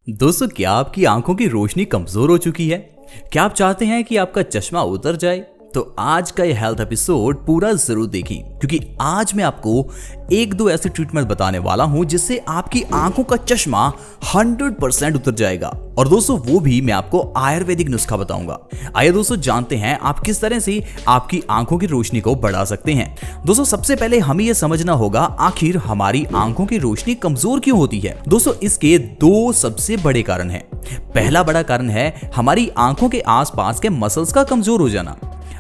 दोस्तों, क्या आपकी आंखों की रोशनी कमजोर हो चुकी है? क्या आप चाहते हैं कि आपका चश्मा उतर जाए? तो आज का ये हेल्थ एपिसोड पूरा जरूर देखें, क्योंकि आज मैं आपको एक दो ऐसे ट्रीटमेंट बताने वाला हूं जिससे आपकी आंखों का चश्मा 100% उतर जाएगा। और दोस्तों, वो भी मैं आपको आयुर्वेदिक नुस्खा बताऊंगा। आइए दोस्तों, जानते हैं आप किस तरह से आपकी आंखों की रोशनी को बढ़ा सकते हैं। दोस्तों, सबसे पहले हमें यह समझना होगा आखिर हमारी आंखों की रोशनी कमजोर क्यों होती है। दोस्तों, इसके दो सबसे बड़े कारण हैं। पहला बड़ा कारण है हमारी आंखों के आसपास के मसल्स का कमजोर हो जाना।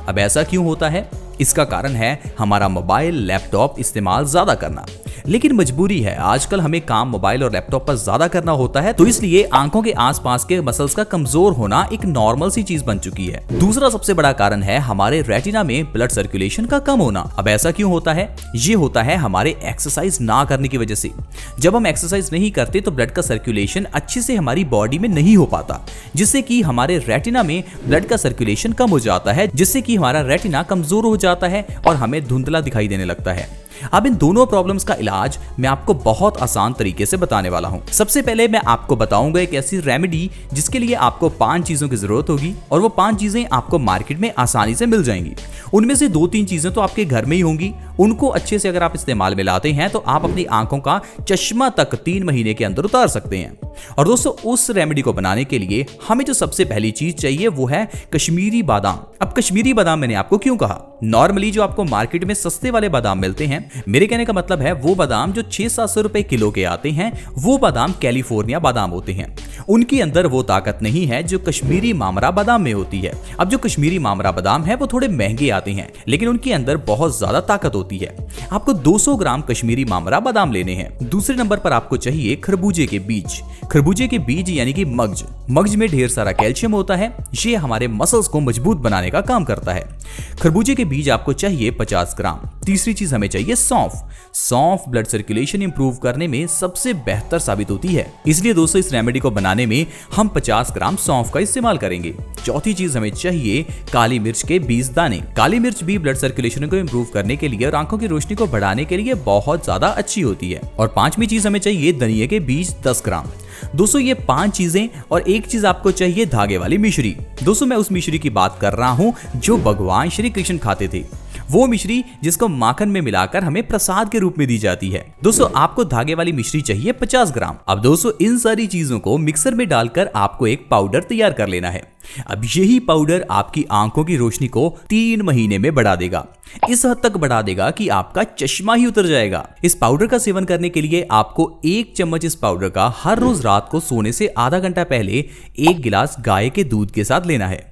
अब ऐसा क्यों होता है? इसका कारण है हमारा मोबाइल लैपटॉप इस्तेमाल ज्यादा करना। लेकिन मजबूरी है, आजकल हमें काम मोबाइल और लैपटॉप पर ज्यादा करना होता है, तो इसलिए आंखों के आसपास के मसल्स का कमजोर होना एक नॉर्मल सी चीज बन चुकी है। दूसरा सबसे बड़ा कारण है हमारे रेटिना में ब्लड सर्कुलेशन का कम होना। अब ऐसा क्यों होता है? ये होता है हमारे एक्सरसाइज ना करने की वजह से। जब हम एक्सरसाइज नहीं करते तो ब्लड का सर्कुलेशन अच्छे से हमारी बॉडी में नहीं हो पाता, जिससे कि हमारे रेटिना में ब्लड का सर्कुलेशन कम हो जाता है, जिससे कि हमारा रेटिना कमजोर हो जाता है और हमें धुंधला दिखाई देने लगता है। अब इन दोनों प्रॉब्लम्स का इलाज मैं आपको बहुत आसान तरीके से बताने वाला हूं। सबसे पहले मैं आपको बताऊंगा एक ऐसी रेमेडी जिसके लिए आपको 5 चीजों की जरूरत होगी, और वो 5 चीजें आपको मार्केट में आसानी से मिल जाएंगी। उनमें से 2-3 चीजें तो आपके घर में ही होंगी। उनको अच्छे से अगर आप इस्तेमाल में लाते हैं तो आप अपनी आंखों का चश्मा तक 3 महीने के अंदर उतार सकते हैं। और दोस्तों, उस रेमेडी को बनाने के लिए हमें जो सबसे पहली चीज चाहिए वो है कश्मीरी बादाम। अब कश्मीरी बादाम मैंने आपको क्यों कहा? नॉर्मली जो आपको मार्केट में सस्ते वाले बादाम मिलते हैं, मेरे कहने का मतलब है वो बादाम जो 600-700 रुपए किलो के आते हैं, वो बादाम कैलिफोर्निया बादाम होते हैं। उनके अंदर वो ताकत नहीं है जो कश्मीरी मामरा बादाम में होती है। अब जो कश्मीरी मामरा बादाम है वो थोड़े महंगे आते हैं, लेकिन उनके अंदर बहुत ज्यादा ताकत होती है। आपको 200 ग्राम कश्मीरी मामरा बादाम लेने हैं। दूसरे नंबर पर आपको चाहिए खरबूजे के बीज। खरबूजे के बीज यानी कि मग्ज में ढेर सारा कैल्शियम होता है। ये हमारे मसल्स को मजबूत बनाने का काम करता है। खरबूजे के बीज आपको चाहिए 50 ग्राम। तीसरी चीज हमें चाहिए सौंफ ब्लड सर्कुलेशन इंप्रूव करने में सबसे बेहतर साबित होती है, इसलिए दोस्तों इस रेमेडी को बनाने में हम 50 ग्राम सौंफ का इस्तेमाल करेंगे। चौथी चीज हमें चाहिए काली मिर्च के 20 दाने। काली मिर्च भी ब्लड सर्कुलेशन को इंप्रूव करने के लिए और आंखों की रोशनी को बढ़ाने के लिए बहुत ज्यादा अच्छी होती है। और 5वीं चीज हमें चाहिए धनिया के बीज 10 ग्राम। दोस्तों, ये 5 चीजें, और एक चीज आपको चाहिए धागे वाली मिश्री। दोस्तों, मैं उस मिश्री की बात कर रहा हूं जो भगवान श्री कृष्ण खाते थे, वो मिश्री जिसको माखन में मिलाकर हमें प्रसाद के रूप में दी जाती है। दोस्तों, आपको धागे वाली मिश्री चाहिए 50 ग्राम। अब दोस्तों, इन सारी चीजों को मिक्सर में डालकर आपको एक पाउडर तैयार कर लेना है। अब यही पाउडर आपकी आंखों की रोशनी को 3 महीने में बढ़ा देगा। इस हद तक बढ़ा देगा कि आपका चश्मा ही उतर जाएगा। इस पाउडर का सेवन करने के लिए आपको 1 चम्मच इस पाउडर का हर रोज रात को सोने से आधा घंटा पहले 1 गिलास गाय के दूध के साथ लेना है।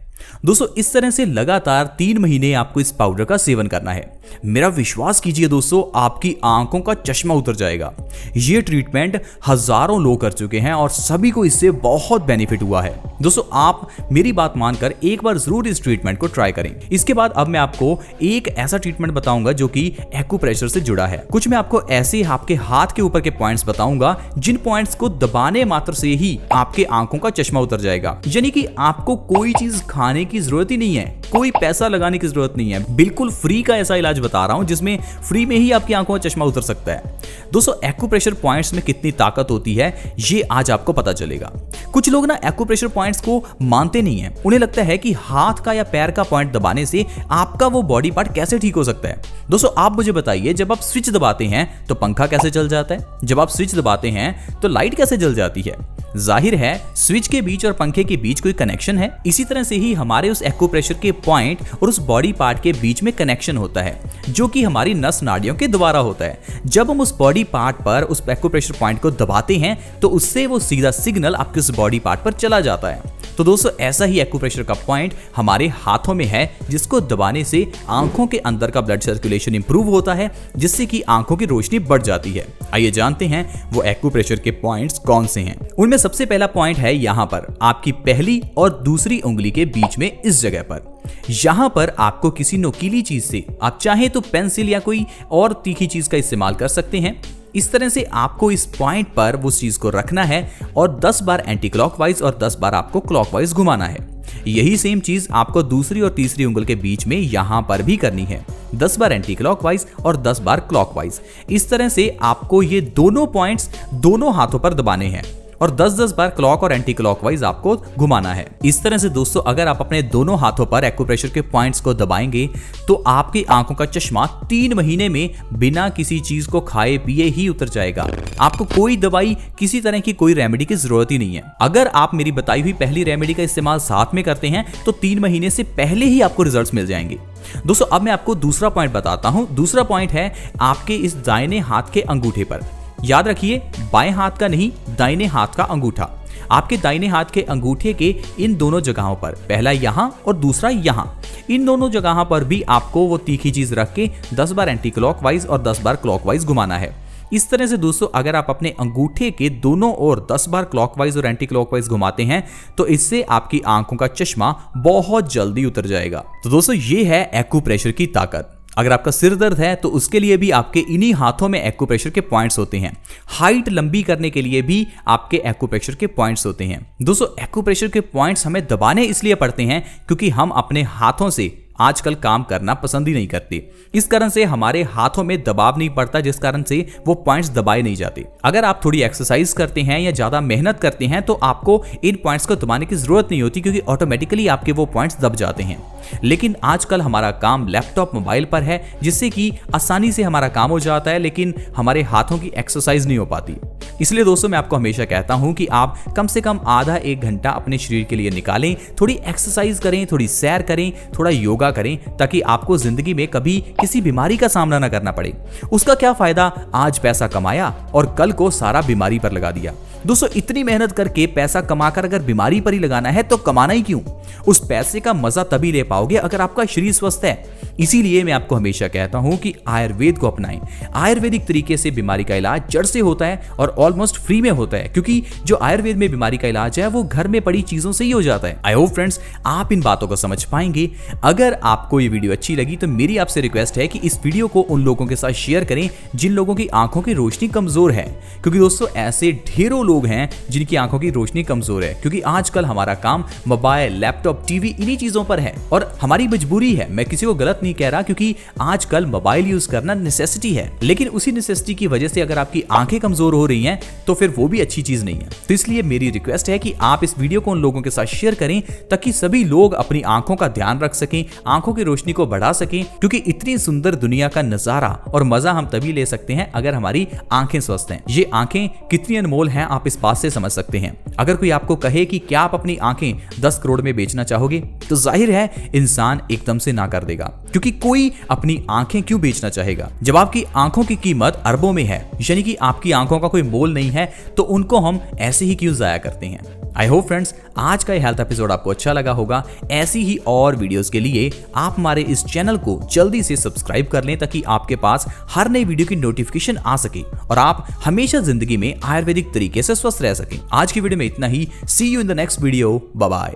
दोस्तों, इस तरह से लगातार 3 महीने आपको इस पाउडर का सेवन करना है। मेरा विश्वास कीजिए दोस्तों, आपकी आंखों का चश्मा उतर जाएगा। ये ट्रीटमेंट हजारों लोग कर चुके हैं और सभी को इससे बहुत बेनिफिट हुआ है। दोस्तों, आप मेरी बात मानकर एक बार जरूर इस ट्रीटमेंट को ट्राई करें। इसके बाद अब मैं आपको एक ऐसा ट्रीटमेंट बताऊंगा जो कि एक्यूप्रेशर से जुड़ा है। कुछ मैं आपको ऐसे आपके हाथ के ऊपर के पॉइंट्स बताऊंगा जिन पॉइंट्स को दबाने मात्र से ही आपके आंखों का चश्मा उतर जाएगा। यानी कि आपको कोई चीज खाने की जरूरत ही नहीं है, कोई पैसा लगाने की जरूरत नहीं है। बिल्कुल फ्री का ऐसा इलाज बता रहा हूं जिसमें फ्री में ही आपकी आंखों का चश्मा उतर सकता है। दोस्तों, एक्यूप्रेशर पॉइंट्स में कितनी ताकत होती है ये आज आपको पता चलेगा। कुछ लोग ना एक्यूप्रेशर पॉइंट्स को मानते नहीं है। उन्हें लगता है कि हाथ का या पैर का पॉइंट दबाने से आपका वो बॉडी पार्ट कैसे ठीक हो सकता है। दोस्तों, आप मुझे बताइए, जब आप स्विच दबाते हैं तो पंखा कैसे चल जाता है? जब आप स्विच दबाते हैं तो लाइट कैसे जल जाती है? जाहिर है स्विच के बीच और पंखे के बीच कोई कनेक्शन है। इसी तरह से ही हमारे उस एक्यूप्रेशर के पॉइंट और उस बॉडी पार्ट के बीच में कनेक्शन होता है, जो कि हमारी नस नाड़ियों के द्वारा होता है। जब हम उस बॉडी पार्ट पर उस एक्यूप्रेशर पॉइंट को दबाते हैं तो उससे वो सीधा सिग्नल आपके उस बॉडी पार्ट पर चला जाता है। तो दोस्तों, ऐसा ही एक्यूप्रेशर का पॉइंट हमारे हाथों में है, जिसको दबाने से आंखों के अंदर का ब्लड सर्कुलेशन इंप्रूव होता है, जिससे कि आंखों की रोशनी बढ़ जाती है। आइए जानते हैं वो एक्यूप्रेशर के पॉइंट्स कौन से हैं। उनमें सबसे पहला पॉइंट है यहाँ पर, आपकी पहली और दूसरी उंगली के बीच में इस जगह पर। यहाँ पर आपको किसी नुकीली चीज से, आप चाहे तो पेंसिल या कोई और तीखी चीज का इस्तेमाल कर सकते हैं। इस तरह से आपको इस पॉइंट पर उस चीज को रखना है और 10 बार एंटी क्लॉकवाइज और 10 बार आपको क्लॉकवाइज घुमाना है। यही सेम चीज आपको दूसरी और तीसरी उंगल के बीच में यहां पर भी करनी है। 10 बार एंटी क्लॉकवाइज और 10 बार क्लॉकवाइज। इस तरह से आपको ये दोनों पॉइंट्स दोनों हाथों पर दबाने हैं और 10-10 बार क्लॉक और एंटी क्लॉकवाइज आपको घुमाना है। इस तरह से दोस्तों अगर आप अपने दोनों हाथों पर एक्यूप्रेशर के पॉइंट्स को दबाएंगे तो आपकी आंखों का चश्मा 3 महीने में बिना किसी चीज को खाए पिए ही उतर जाएगा। आपको कोई दवाई, किसी तरह की कोई रेमेडी की जरूरत ही नहीं है। अगर आप मेरी बताई हुई पहली रेमेडी का इस्तेमाल साथ में करते हैं तो 3 महीने से पहले ही आपको रिजल्ट्स मिल जाएंगे। दोस्तों अब मैं आपको दूसरा पॉइंट बताता हूं। दूसरा पॉइंट है आपके इस दाहिने हाथ के अंगूठे पर। याद रखिए, बाएं हाथ का नहीं, दाहिने हाथ का अंगूठा। आपके दाहिने हाथ के अंगूठे के इन दोनों जगहों पर, पहला यहां और दूसरा यहां, इन दोनों जगहों पर भी आपको वो तीखी चीज रख के 10 बार एंटी क्लॉकवाइज और 10 बार क्लॉकवाइज घुमाना है। इस तरह से दोस्तों अगर आप अपने अंगूठे के दोनों ओर 10 बार क्लॉकवाइज और एंटी क्लॉकवाइज घुमाते हैं तो इससे आपकी आंखों का चश्मा बहुत जल्दी उतर जाएगा। तो दोस्तों ये है एक्यूप्रेशर की ताकत। अगर आपका सिर दर्द है तो उसके लिए भी आपके इन्हीं हाथों में एक्यूप्रेशर के पॉइंट्स होते हैं। हाइट लंबी करने के लिए भी आपके एक्यूप्रेशर के पॉइंट्स होते हैं। दोस्तों एक्यूप्रेशर के पॉइंट्स हमें दबाने इसलिए पड़ते हैं क्योंकि हम अपने हाथों से आजकल काम करना पसंद ही नहीं करते। इस कारण से हमारे हाथों में दबाव नहीं पड़ता, जिस कारण से वो पॉइंट्स दबाए नहीं जाते। अगर आप थोड़ी एक्सरसाइज करते हैं या ज्यादा मेहनत करते हैं तो आपको इन पॉइंट्स को दबाने की जरूरत नहीं होती क्योंकि ऑटोमेटिकली आपके वो पॉइंट्स दब जाते हैं। लेकिन आजकल हमारा काम लैपटॉप, मोबाइल पर है, जिससे कि आसानी से हमारा काम हो जाता है लेकिन हमारे हाथों की एक्सरसाइज नहीं हो पाती। इसलिए दोस्तों मैं आपको हमेशा कहता हूं कि आप कम से कम आधा 1 घंटा अपने शरीर के लिए निकालें, थोड़ी एक्सरसाइज करें, थोड़ी सैर करें, थोड़ा योगा करें, ताकि आपको जिंदगी में कभी किसी बीमारी का सामना ना करना पड़े। उसका क्या फायदा, आज पैसा कमाया और कल को सारा बीमारी पर लगा दिया। दोस्तों इतनी मेहनत करके पैसा कमाकर अगर बीमारी पर ही लगाना है तो कमाना ही क्यों। उस पैसे का मजा तभी ले पाओगे अगर आपका शरीर स्वस्थ है। इसीलिए मैं आपको हमेशा कहता हूं कि आयुर्वेद को अपनाएं। आयुर्वेदिक तरीके से बीमारी का इलाज जड़ से होता है और ऑलमोस्ट फ्री में होता है, क्योंकि जो आयुर्वेद में बीमारी का इलाज है वो घर में पड़ी चीजों से ही हो जाता है। आई होप फ्रेंड्स आप इन बातों को समझ पाएंगे। अगर आपको ये वीडियो अच्छी लगी तो मेरी आपसे रिक्वेस्ट है कि इस वीडियो को उन लोगों के साथ शेयर करें जिन लोगों की आंखों की रोशनी कमजोर है, क्योंकि दोस्तों ऐसे ढेरों लोग हैं जिनकी आंखों की रोशनी कमजोर है। क्योंकि आजकल हमारा काम मोबाइल, लैपटॉप, टीवी इन्हीं चीजों पर है और हमारी मजबूरी है। मैं किसी को गलत नहीं कह रहा, क्योंकि आजकल मोबाइल यूज करना नेसेसिटी है, लेकिन उसी नेसेसिटी की वजह से अगर आपकी आंखें कमजोर हो रही हैं तो फिर वो भी अच्छी चीज नहीं है। तो इसलिए मेरी रिक्वेस्ट है कि आप इस वीडियो को उन लोगों के साथ शेयर करें ताकि सभी लोग अपनी आंखों का ध्यान रख सकें, आंखों की रोशनी को बढ़ा सकें, क्योंकि इतनी सुंदर दुनिया का नजारा और मजा हम तभी ले सकते हैं अगर हमारी आंखें स्वस्थ हैं। ये आंखें कितनी अनमोल हैं आप इस बात से समझ सकते हैं। अगर कोई आपको कहे कि क्या आप अपनी आंखें 10 करोड़ में बेचना चाहोगे, तो जाहिर है इंसान एकदम से ना कर देगा, क्योंकि कोई अपनी आंखें क्यों बेचना चाहेगा जब आपकी आंखों की कीमत अरबों में है। यानी कि आपकी आंखों का कोई मोल नहीं है तो उनको हम ऐसे ही क्यों जाया करते हैं। आई होप फ्रेंड्स आज का हेल्थ एपिसोड आपको अच्छा लगा होगा। ऐसी ही और वीडियोस के लिए आप हमारे इस चैनल को जल्दी से सब्सक्राइब कर लें ताकि आपके पास हर नई वीडियो की नोटिफिकेशन आ सके और आप हमेशा जिंदगी में आयुर्वेदिक तरीके से स्वस्थ रह सकें। आज की वीडियो में इतना ही। See you in the next video. Bye bye.